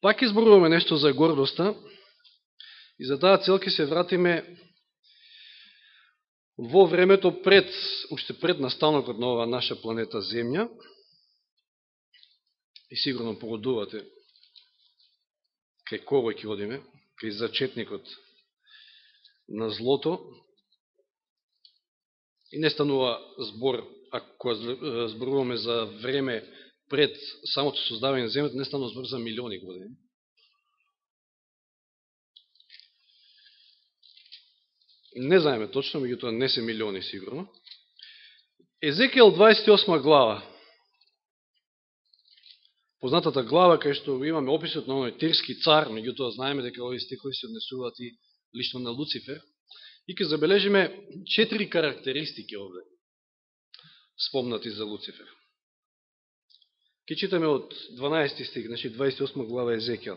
Пак изборуваме нешто за гордоста и за таа цел ќе се вратиме во времето уште пред настанокот на оваа наша планета Земја, и сигурно погодувате кај кого ќе одиме, кај зачетникот на злото. И не станува збор, ако зборуваме за време пред самото создавање на земјата, не станува збор за милиони години. Не знаеме точно, меѓутоа не се милиони сигурно. Езекијел 28 глава. Познатата глава кај што имаме описот на оној тирски цар, меѓутоа знаеме дека овие стихови се однесуваат и лично на Луцифер. И ке забележиме 4 карактеристики овде, спомнати за Луцифер. Ке читаме од 12 стих, значи 28 глава Езекијел.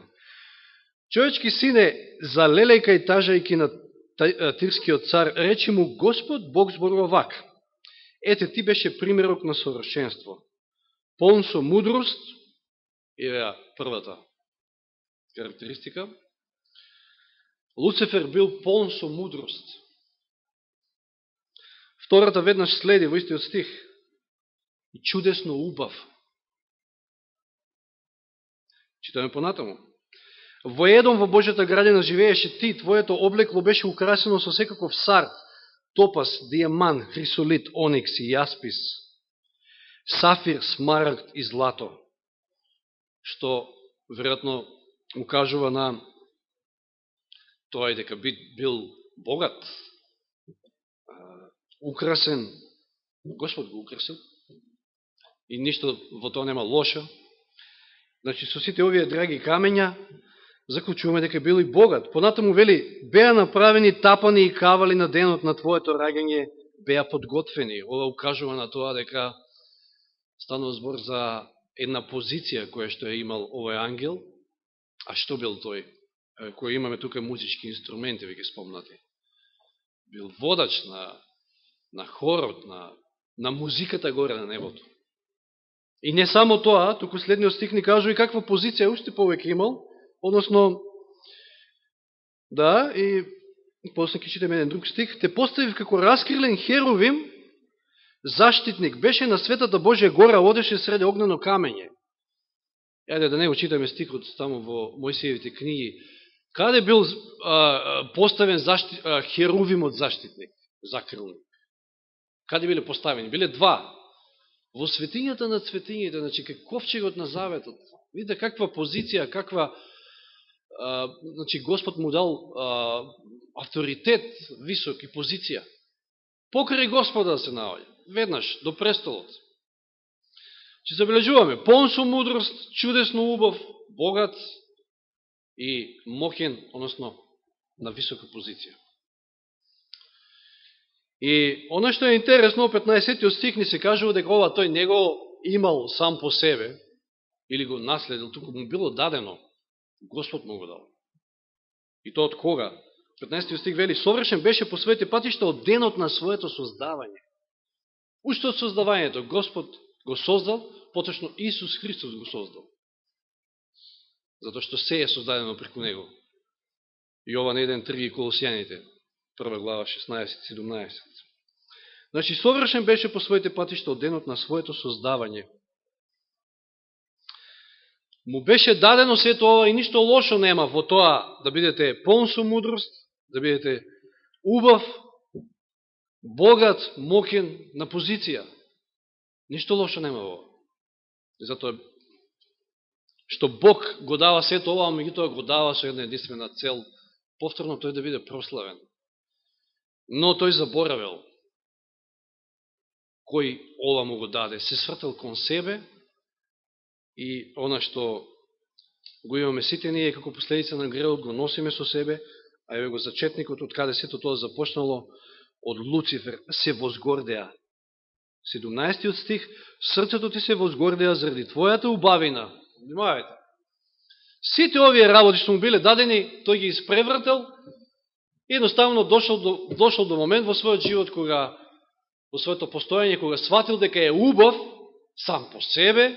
Човечки сине, залелејкај тажајки на тирскиот цар, речи му Господ Бог зборува вак. Ете, ти беше примерок на совршенство, полн со мудрост, евеа првата карактеристика. Луцифер бил полн со мудрост. Втората веднаш следи во истиот стих. И чудесно убав. Читаме понатаму. Во Едом, во Божјата градина живееше ти, твоето облекло беше украсено со секаков сар, топаз, дијаман, хрисолит, оникс и јаспис, сафир, смарагд и злато, што веројатно укажува на тоа и дека бил богат, украсен, Господ го украсил, и ништо во тоа нема лошо. Значи, со сите овие драги камења, заклучуваме дека бил и богат. Понатаму вели, беа направени тапани и кавали на денот на твоето раѓање, беа подготвени. Ова укажува на тоа дека станува збор за една позиција која што е имал овој ангел. А што бил тој? Кој имаме тука музички инструменти, веќе спомнати. Бил водач на хорот, на музиката горе на небото. И не само тоа, туку следниот стих ни кажува и каква позиција уште повеќе имал, односно, да, и после ќе читаме еден друг стих, те поставив како раскрилен херувим, заштитник, беше на светата Божја гора, одеше среде огнено камење. Еде да не го читаме стихот таму во Мојсиевите книги. Каде бил поставен херувимот заштитник, закрилник? Каде биле поставени? Биле два. Во светињата на светињите, значи кај ковчегот на заветот. Видите каква позиција, каква, значи Господ му дал авторитет висок и позиција. Покрај Господа да се наоѓа, веднаш до престолот. Че забележуваме, полн со мудрост, чудесно убав, богат и мокен, односно на висока позиција. И оно што е интересно, 15 стих ни се кажува дека ова тој не го имал сам по себе, или го наследил, туку му било дадено. Господ му го дал. И тоа од кога? 15 стих вели, совршен беше по своите патишта од денот на своето создавање. Уште од создавањето Господ го создал, поточно Исус Христос го создал. Затоа што се е создадено преку Него. Јован 1.3 и Колосијаните, 1 глава 16-17. Значи, совршен беше по своите патишта од денот на своето создавање. Му беше дадено сето ова и ништо лошо нема во тоа да бидете полн со мудрост, да бидете убав, богат, мокен на позиција. Ништо лошо нема во ова. Затоа што Бог го дава сето ова, меѓутоа го дава со една единствена цел, повторно тој да биде прославен. Но тој заборавил кој ова му го даде. Се свртел кон себе и она што го имаме сите ние како последица на гревот го носиме со себе, а еве го зачетникот од каде сето тоа започнало од Луцифер, се возгордеа. 17 стих, срцето ти се возгордеа заради твојата убавина. Внимавајте. Сите овие работи што му биле дадени, тој ги испревртел и едноставно дошол до момент во својот живот кога во своето постојање, кога сватил дека е убав сам по себе,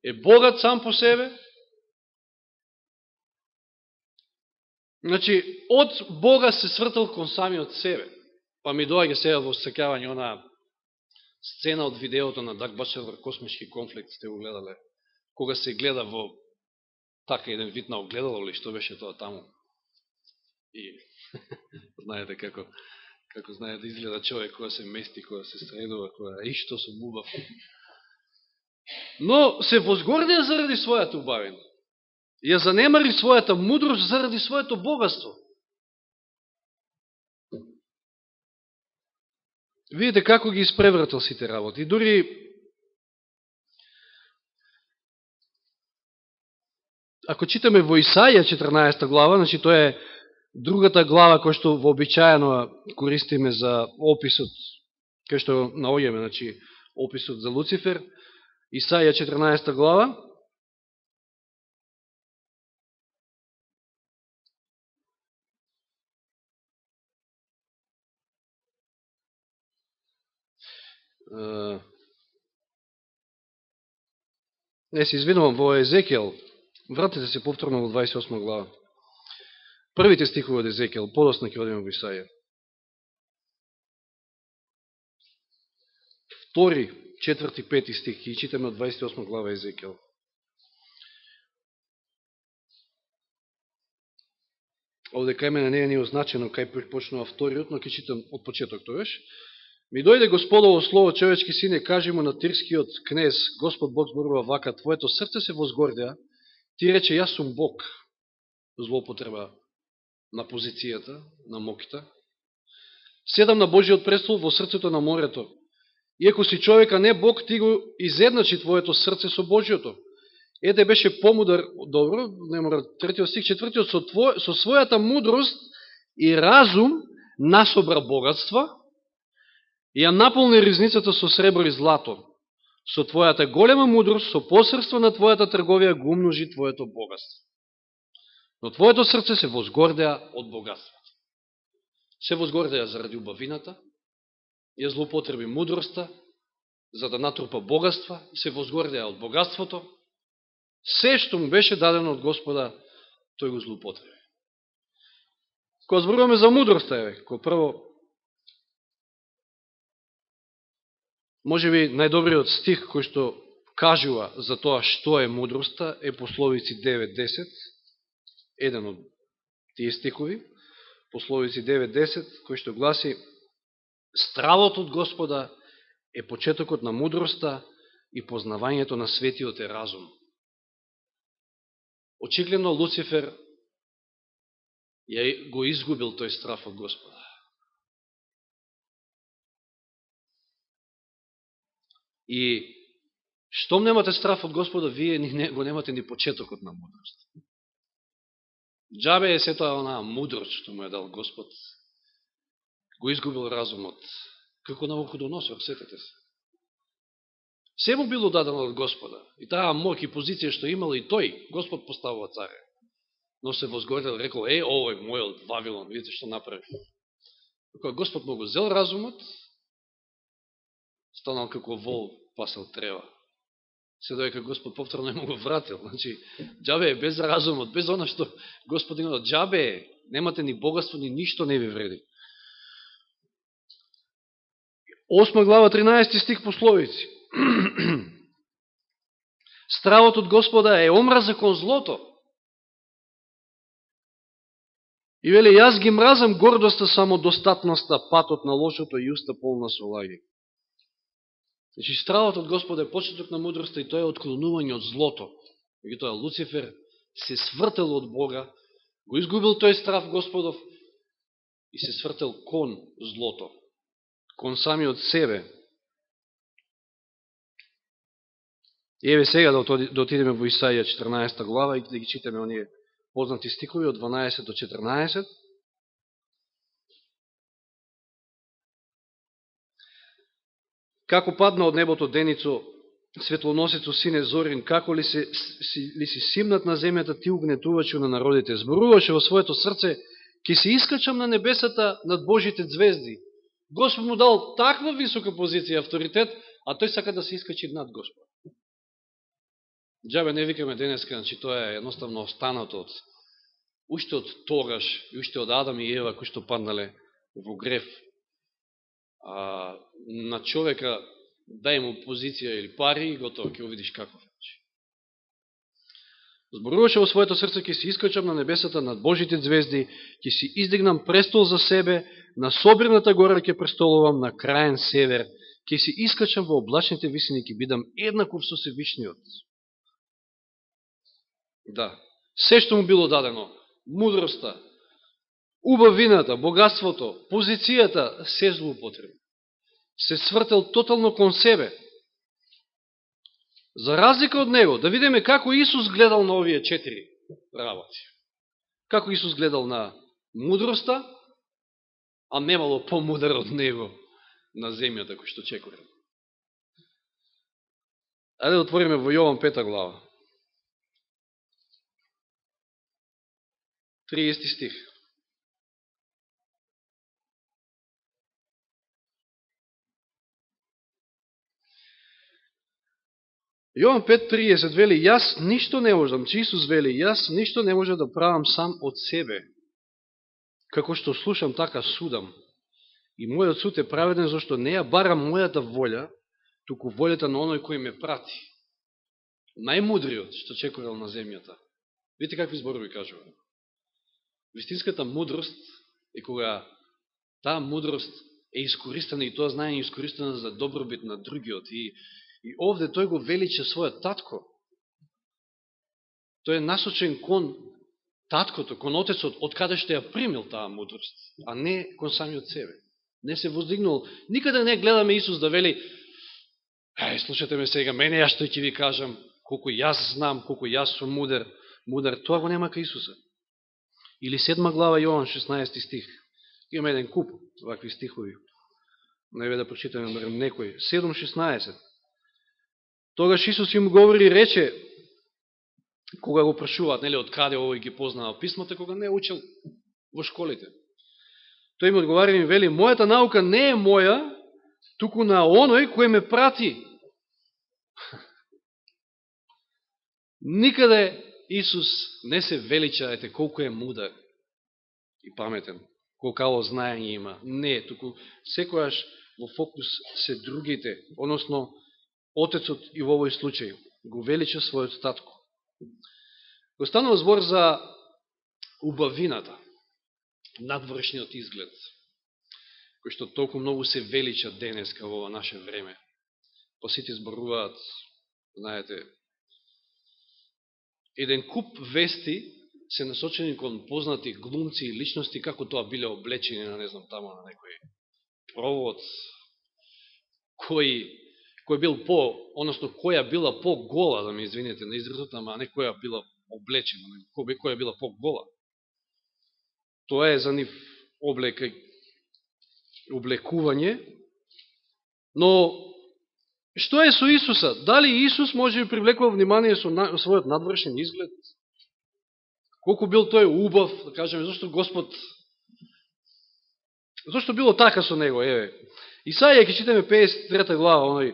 е богат сам по себе, Значи, од Бога се свртал кон самиот себе. Па ми доаѓа сега во сеќавање она сцена од видеото на Даг Бачелор, Космички конфликт, сте го гледале, кога се гледа во така еден вид на огледало ли, што беше тоа таму. И знаете како знае да изгледа човек кога се мести, кога се средува, кога ишто со бубав. Но се возгордија заради својата убавина. Ја занемари својата мудрост заради своето богатство. Видите како ги испревратил сите работи. Дури ако читаме во Исаија 14 глава, значи тоа е другата глава која што вообичаено користиме за описот, кај што наоѓаме, значи описот за Луцифер, Исаија 14 глава. Не се извинувам, во Езекијел, вратите се повторно во 28 глава. Првите стихови од Езекијел, подосна ќе одиме во Исаија. 2, 4, 5 стих, ќе читаме од 28 глава Езекијел. Овде кај мене не е ни означено кај почнува вториот, но ќе читам од почеток тоеш. Ми дојде Господово слово, човечки сине, кажи му на тирскиот кнез, Господ Бог зборува вака, твоето срце се возгордеа, ти рече, јас сум Бог, злоупотреба на позицијата, на моките. Седам на Божиот престол во срцето на морето. Иако си човека не Бог, ти го изедначи твоето срце со Божиото. Ете беше помудар, добро, не мора, 3 стих, 4, со својата мудрост и разум насобра богатства, и ја наполни ризницата со сребро и злато. Со твојата голема мудрост, со посредство на твојата трговија го умножи твоето богатство. Но твоето срце се возгордеа од богатството. Се возгордеа заради убавината, ја злоупотреби мудроста, за да натрупа богатства, се возгордеа од богатството. Се што му беше дадено од Господа, тој го злоупотреби. Кога зборуваме за мудроста, кој прво, може би најдобриот стих кој што кажува за тоа што е мудроста е Пословици 9.10, еден од тие стихови, Пословици 9.10, кој што гласи: стравот од Господа е почетокот на мудроста и познавањето на светиот е разум. Очигледно Луцифер ја го изгубил тој страв од Господа. И штом немате страф од Господа, вие го немате ни почетокот на мудрост. Џабе е се тоа онаа мудрост што му е дал Господ. Го изгубил разумот. Како Навуходоносор, сетете се. Се му било дадено од Господа. И таа моќ и позиција што имал и тој, Господ поставува царе. Но се возгордел, рекол, овој мојот Вавилон, видите што направи. Кога Господ му го зел разумот, станал како вол пасел трева. Се доека Господ повторно му го вратил. Значи, џабе е без разумот, без оно што Господ има, џабе е, немате ни богатство, ни ништо не ви вреди. 8 глава, 13 стих Пословици. Стравот од Господа е омраза кон злото. И вели, јас ги мразам гордоста, самодостатноста, патот на лошото и уста полна со лаги. Значи, стравот од Господа е почеток на мудроста и тоа е отклонување од злото. Меѓутоа, Луцифер се свртел од Бога, го изгубил тој страв Господов и се свртел кон злото, кон самиот себе. И еве сега да отидеме во Исаија 14 глава и да ги читаме оние познати стихови од 12 до 14. Како падна од небото деницо, светлоносецо сине зорин, како ли си симнат на земјата ти угнетувачу на народите. Зборуваше во своето срце, ќе се искачам на небесата над Божите звезди. Господ му дал таква висока позиција, авторитет, а тој сака да се искачи над Господ. Џабе не викаме денеска, значи тоа е едноставно останато од уште од тогаш, и уште од Адам и Ева, кои што паднале во грев, на човека дај му позиција или пари и готово, ќе увидиш каков е. Зборуваше во своето срце, ќе си искачам на небесата над Божите звезди, ќе си издигнам престол за себе, на собрената гора ќе престолувам, на краен север, ќе си искачам во облачните висини, ќе бидам еднаков со Севишниот. Да, се што му било дадено, мудроста, убавината, богатството, позицијата, се злоупотреби. Се свртел тотално кон себе. За разлика од него, да видиме како Исус гледал на овие 4 работи. Како Исус гледал на мудроста, а немало помудар од него на земјата кој што чекора. Ајде да отвориме во Јован 5 глава. 30 стих. Јован 5.30 вели, јас ништо не можам, че Исус вели, јас ништо не може да правам сам од себе. Како што слушам, така судам. И мојот суд е праведен, зашто не ја барам мојата волја, туку волјата на оној кој ме прати. Најмудриот што чекорал на земјата. Видите какви зборови кажува. Вистинската мудрост е кога таа мудрост е искористена и тоа знаење е искористена за добробит на другиот. И овде тој го велича својот татко. Тој е насочен кон таткото, кон отецот, од каде што ја примил таа мудрост, а не кон самиот себе. Не се воздигнул. Никаде не гледаме Исус да вели, слушате ме сега, мене ја што ќе ви кажам, колку јас знам, колку јас сум мудер. Тоа го нема кај Исуса. Или 7 глава Јован 16 стих. Имаме еден куп вакви стихови. Најве да прочитаме некој. 7.16. Тогаш Исус им говори и рече, кога го прашуваат, нели, од каде овој ги познава писмата, кога не е учил во школите. Тој им одговари и им вели, мојата наука не е моја, туку на оној кој ме прати. Никаде Исус не се велича, ете, колку е мудар и паметен, колкаво знаење има. Не, туку секојаш во фокус се другите, односно Отецот и во овој случај го велича својот татко. Го станува збор за убавината, надвршниот изглед, кој што толку многу се велича денеска во ова наше време. Па сите зборуваат, знаете, еден куп вести се насочени кон познати глумци и личности, како тоа биле облечени на, не знам, тамо на некој провод, кој бил односно која била по-гола, да ме извинете на изразот, ама не која била облечена, која била по-гола. Тоа е за нив облекување. Но, што е со Исуса? Дали Исус може би привлекува внимание со својот надвршен изглед? Колку бил тој убав, да кажеме, зашто Господ, зашто било така со него? Еве, Исаија, ќе читаме 53 глава,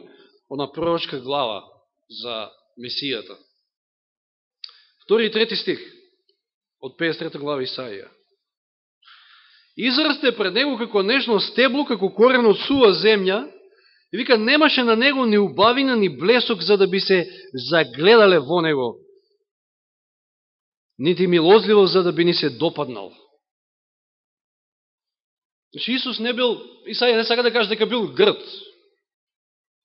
она пророчка глава за Месијата. 2 и 3 стих од 53 глава Исаија. Израсте пред него како нежно стебло, како корен од сува земја, и вика, немаше на него ни убавина, ни блесок, за да би се загледале во него, нити милозливо, за да би ни се допаднал. Значи, Исус не бил, Исаија не сака да каже дека бил грд,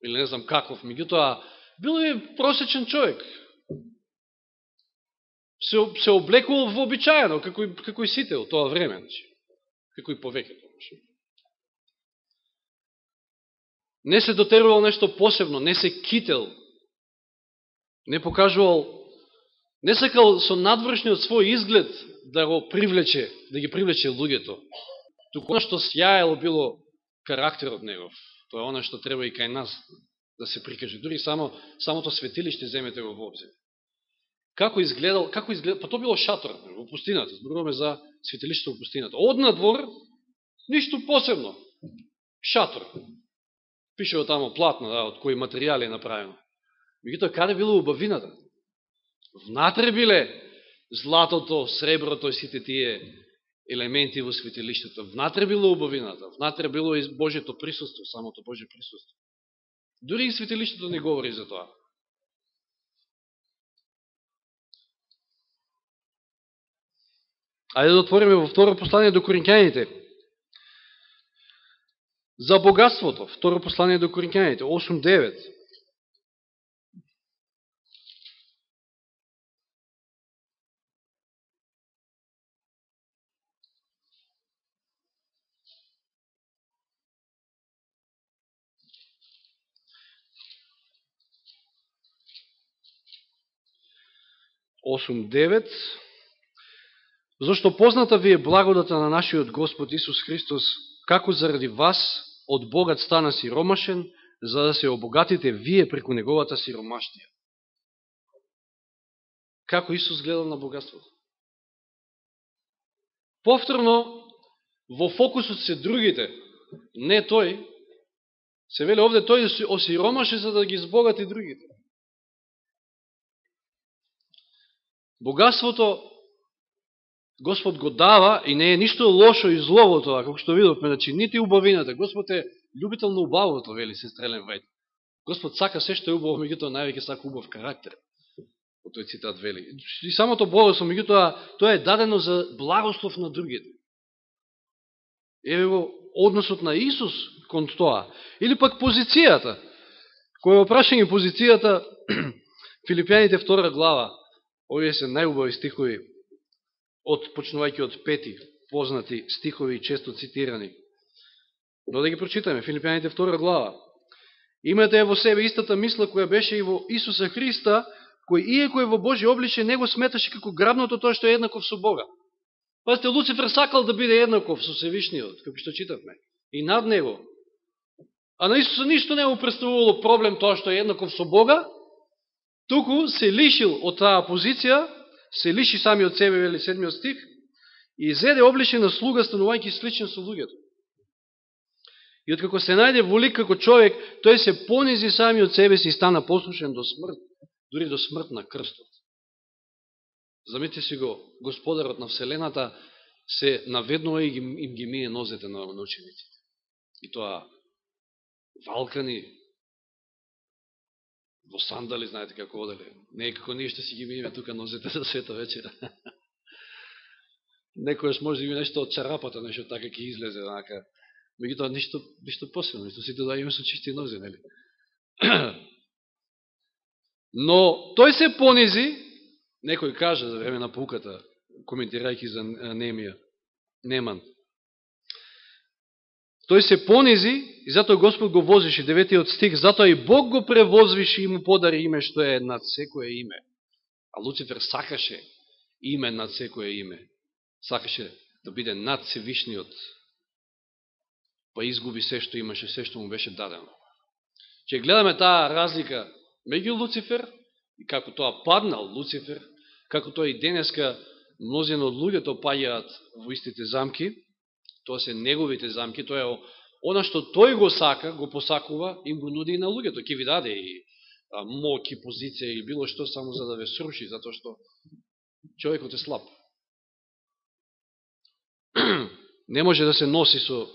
или не знам каков, меѓутоа, бил и просечен човек. Се облекувал вообичаено, како и сите од тоа време, како и повеќето. Не се дотерувал нешто посебно, не се кител, не покажувал, не сакал со надвршниот свој изглед да го привлече, да ги привлече луѓето. Туку оно што сјаело било карактерот негов. Тоа е оно што треба и кај нас да се прикаже. Дури самото светилиште земете го во обзир. Како изгледал, па тоа било шатор во пустината, зборуваме за светилиштето во пустината. Од надвор, ништо посебно. Шатор. Пишево тамо платно, да, од кои материјали е направено. Меѓутоа, каде било убавината? Внатре биле златото, среброто и сите тие елементи во светилиштето. Внатре било убавината, внатре било и Божието присуство, самото Божие присуство. Дури и светилиштето не говори за тоа. Ајде да отвориме во второ послание до Коринќаните. За богатството, второ послание до Коринќаните, 8-9. Зашто позната ви е благодата на нашиот Господ Исус Христос, како заради вас од богат стана сиромашен, за да се обогатите вие преку неговата сиромаштија. Како Исус гледал на богатството? Повторно, во фокусот се другите, не тој. Се вели овде тој осиромаше за да ги збогати другите. Богатството Господ го дава и не е ништо лошо и зло во тоа, како што видовме, значи нити убавината. Господ е љубител на убавото, вели сестра Елен Вајд. Господ сака се што е убаво, меѓутоа највеќе сака убав карактер. Во тој цитат вели. И самото богатство, меѓутоа, тоа е дадено за благослов на другите. Еве во односот на Исус кон тоа. Или пак позицијата. Кој е опрашање позицијата, Филипјаните 2 глава, овие се најубави стихови, почнувајќи од 5, познати стихови и често цитирани. Но да ги прочитаме, Филипјаните 2 глава. Имате во себе истата мисла која беше и во Исуса Христа, кој иеко е во Божие обличе, не го сметаше како грабното тоа што е еднаков со Бога. Пазите, Луцифер сакал да биде еднаков со Севишниот, како што читавме, и над него. А на Исуса ништо не му представувало проблем тоа што е еднаков со Бога, туку се лишил од таа позиција, се лиши сами од себе, вели 7 стих, и зеде обличе на слуга, станувајќи сличен со луѓето. И откако се најде во лик како човек, тој се понизи сами од себе си и стана послушен до смрт, дури до смрт на крстот. Замислете си го, Господарот на Вселената се наведнува и им ги мие нозете на учениците. И тоа валкани, во сандали, знаете како оделе. Не е како ние што си ги миеме тука нозете за света вечера. Некојаш може да има нешто од чарапата, нешто така ќе излезе, онака. Меѓутоа ништо посебно, ништо сите да имаме со чисти нозе, нели? Но тој се понизи, некој кажа за време на пауката, коментирајќи за Неман. Тој се понизи и затоа Господ го возвиши, 9 стих, затоа и Бог го превозвиши и му подари име што е над секое име. А Луцифер сакаше име над секое име. Сакаше да биде над Севишниот. Па изгуби се што имаше, се што му беше дадено. Че гледаме таа разлика меѓу Луцифер и како тоа паднал Луцифер, како тоа и денеска мнозина од луѓето паѓаат во истите замки, тоа се неговите замки, тоа е она што тој го сака, го посакува, им го нуди и на луѓето. Ке ви даде и моќ и позиција и било што само за да ве сруши, затоа што човекот е слаб. Не може да се носи со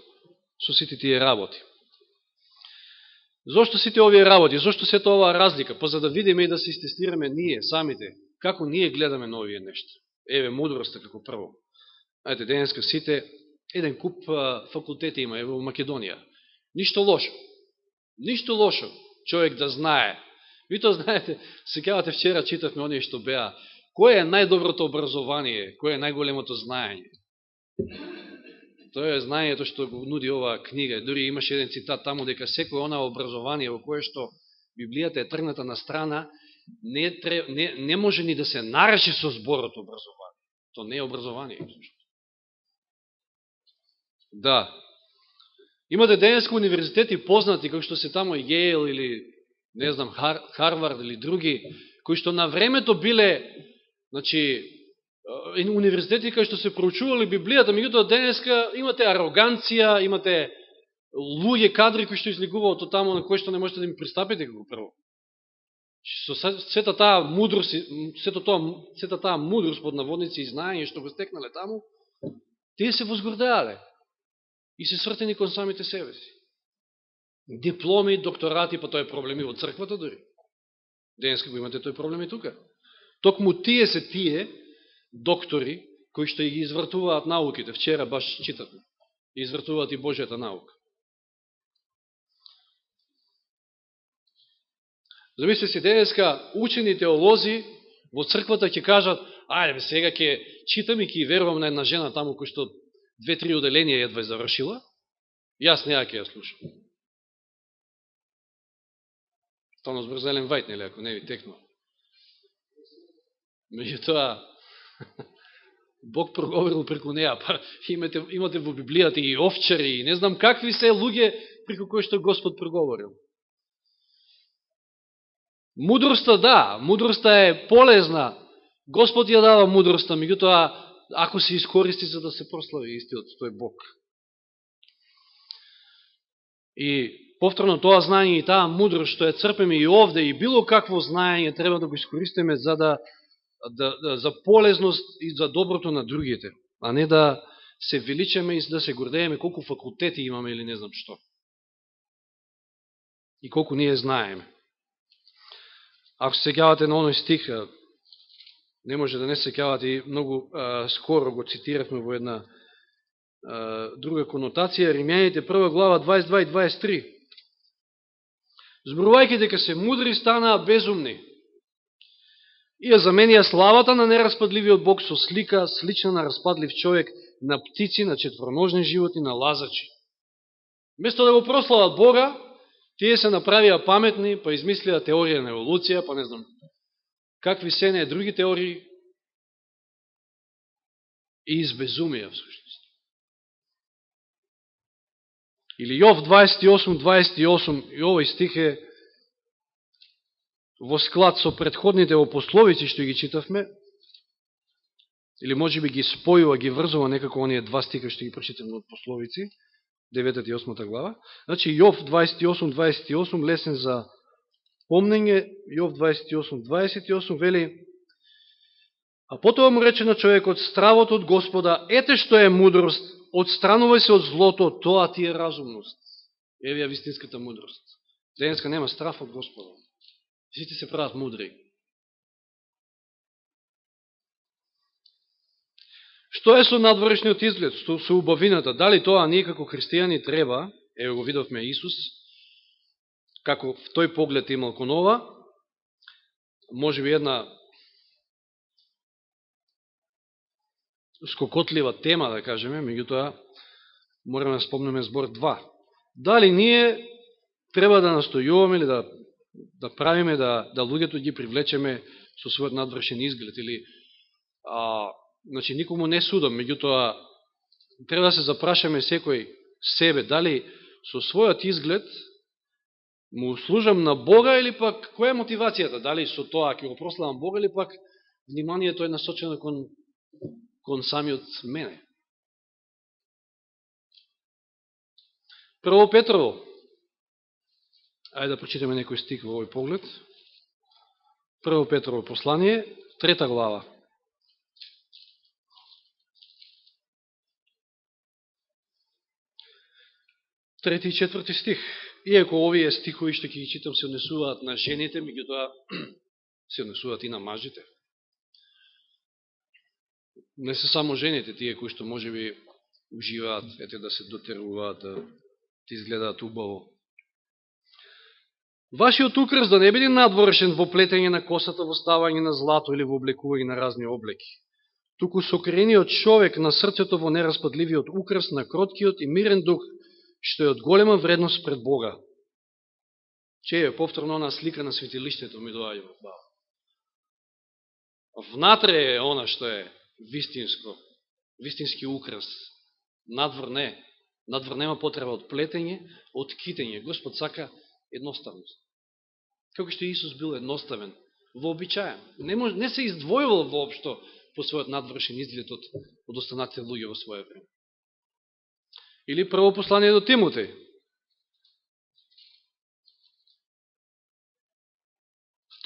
сите тие работи. Зошто сите овие работи? Зошто сето оваа разлика? Па за да видиме и да се истестираме ние, самите, како ние гледаме на овие нешта. Еве, мудроста како прво. Ајте, денеска сите, еден куп факултети има, еве, во Македонија. Ништо лошо. Ништо лошо човек да знае. Ви тоа знаете, секавате вчера читавме оние што беа. Кој е најдоброто образование? Кој е најголемото знаење? Тоа е знаењето што го нуди оваа книга. Дури имаше еден цитат таму дека секој она образование во кое што Библијата е тргната на страна, не може ни да се наречи со зборот образование. То не е образование. Да. Имате денеска универзитети познати, кои што се тамо Јейл или, не знам, Харвард или други, кои што на времето биле, значи, универзитети кои што се проучували Библијата, меѓутоа денеска имате ароганција, имате луѓе, кадри кои што излегуваат од тамо на кои што не можете да им пристапите како прво. Со сета таа мудрост, сета таа мудрост под наводници и знаење што го стекнале таму, тие се возгордеале и се свртени кон самите себе си. Дипломи, докторати, па тоа е проблеми во црквата дори. Денеска го имате тој проблем и тука. Токму тие се тие доктори кои што и ги извртуваат науките. Вчера баш читавме. Извртуваат и Божјата наука. Замисли си, денеска учени теолози во црквата ќе кажат: ајде, сега ќе читам и ќе верувам на една жена таму кој што 2-3 оделенија едва завршила, јас неја ќе ја слушам. Стално збор за Елен Вајт, нели, ако не ви текнува. Меѓутоа, Бог проговорил преку неја, па имате во Библијата и овчари, и не знам какви се луѓе преку кои што Господ проговорил. Мудроста, да, мудроста е полезна. Господ ја дава мудроста, меѓутоа, ако се искористи за да се прослави истиот тој Бог. И повторно тоа знаење и таа мудрост што ја црпеме и овде, и било какво знаење треба да го искористиме за полезност и за доброто на другите, а не да се величаме и да се гордееме колку факултети имаме или не знам што. И колку ние знаеме. Ако се сеќавате на оној стих, не може да не се сеќавате, и многу скоро го цитиравме во една друга конотација, Римјаните 1 глава 22 и 23. Зборувајќи дека се мудри, станаа безумни и ја заменија славата на нераспадливиот Бог со слика, слична на распадлив човек, на птици, на четвороножни животни, на лазачи. Место да го прослават Бога, тие се направија паметни, па измислија теорија на еволуција, па не знам какви се не други теории, и избезумија всушност. Или Јов 28:28, и овој стих е во склад со предходните во пословици што ги читавме, или може би ги спојува, ги врзува некако оние два стиха што ги прочитаме од пословици, 9 и 8 глава. Значи, Јов 28:28, лесен за помнење, Јов 28:28 вели: а потоа му рече на човекот: стравот од Господа, ете што е мудрост, одстранувај се од злото, тоа ти е разумност. Еве ја вистинската мудрост. Денеска нема страв од Господа. Сите се прават мудри. Што е со надворешниот изглед, со убавината? Дали тоа ние како христијани треба, ево го видовме Исус, како в тој поглед имал кон ова, може би една скокотлива тема, да кажеме, меѓутоа мораме да спомнеме збор 2. Дали ние треба да настојуваме или да правиме да луѓето ги привлечеме со својот надвршен изглед, или значи никому не судам, меѓутоа треба да се запрашаме секој себе, дали со својот изглед му служам на Бога, или пак која е мотивацијата? Дали со тоа ќе го прославам Бога, или пак вниманието е насочено кон самиот мене? Прво Петрово. Ајде да прочитаме некој стих во овој поглед. Прво Петрово послание, 3 глава. 3 и 4 стих. Иако овие стихови што ќе ги читам се однесуваат на жените, меѓутоа се однесуваат и на мажите. Не се само жените, тие кои што можеби уживаат, ете да се дотеруваат, да изгледаат убаво. Вашиот украс да не биде надворешен во плетење на косата, во ставање на злато или во облекување на разни облеки. Туку сокрениот човек на срцето во нераспадливиот украс на кроткиот и мирен дух, што е од голема вредност пред Бога. Че е повторно она слика на светилиштето ми доаѓа во глава. Внатре е она што е вистински украс. Надвор не. Надвор нема потреба од плетење, од китење. Господ сака едноставност. Како што Исус бил едноставен, вообичаен. Не се издвојувал воопшто по својот надвршен изглед од останатите луѓе во своје време. Или прво послание до Тимотеј.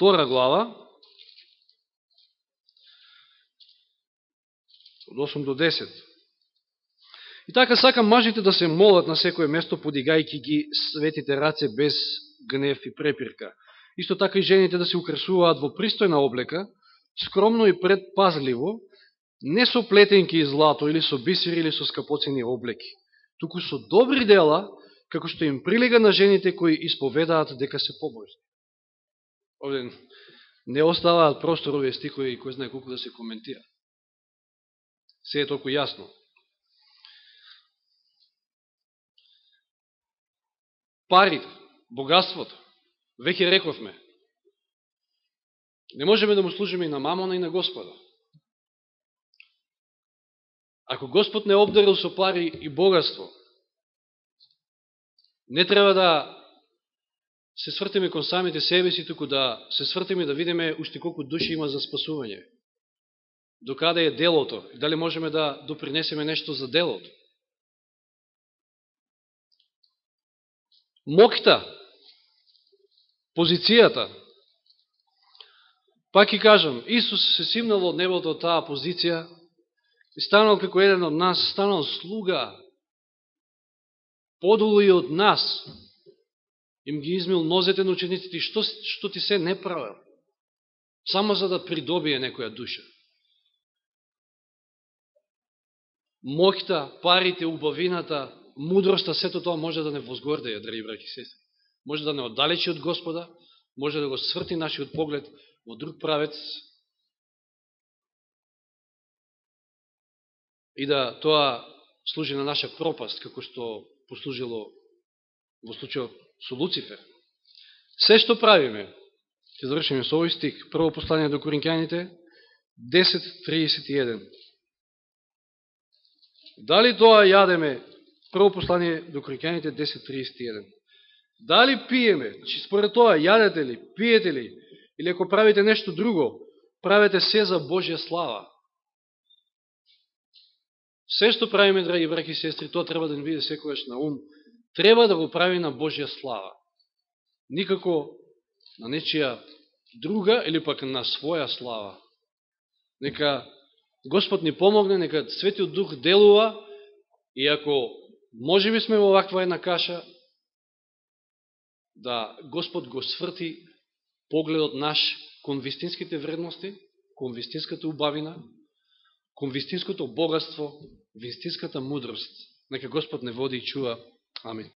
2 глава, од 8 до 10. И така сакам мажите да се молат на секое место, подигајќи ги светите раце без гнев и препирка. Исто така и жените да се украсуваат во пристојна облека, скромно и предпазливо, не со плетенки и злато, или со бисери, или со скапоцени облеки, туку со добри дела, како што им прилега на жените кои исповедаат дека се побожни. Овде не оставаат простор овие стихови, кој знае колку да се коментира. Се е толку јасно. Парите, богатството, веќе рековме, не можеме да му служиме и на мамона и на Господа. Ако Господ не обдарил со пари и богатство, не треба да се свртиме кон самите себе си, туку да се свртиме да видиме уште колку души има за спасување. Докаде е делото? Дали можеме да допринесеме нешто за делото? Моќта, позицијата, пак и кажам, Исус се симнал од небото од таа позиција и станал како еден од нас, станал слуга, подолу и од нас, им ги измил нозете на учениците, што ти се не правил, само за да придобие некоја душа. Моќта, парите, убавината, мудроста, сето тоа може да не возгордеја, драги браќи и сестри. Може да не оддалечи од Господа, може да го сврти нашиот поглед во друг правец и да тоа служи на наша пропаст, како што послужило во случајот со Луцифер. Се што правиме, ќе завршиме со овој стих, прво послание до Коринќаните 10:31. Дали тоа јадеме, прво послание до Коринќаните 10:31. Дали пиеме, значи според тоа јадете ли, пиете ли, или ако правите нешто друго, правете се за Божја слава. Се што правиме, драги браќи и сестри, тоа треба да ни биде секогаш на ум. Треба да го прави на Божја слава. Никако на нечија друга или пак на своја слава. Нека Господ ни помогне, нека Светиот Дух делува и ако можеби сме во оваква една каша, да Господ го сврти погледот наш кон вистинските вредности, кон вистинската убавина, кон вистинското богатство, вистинската мудрост. Нека Господ не води и чува. Амин.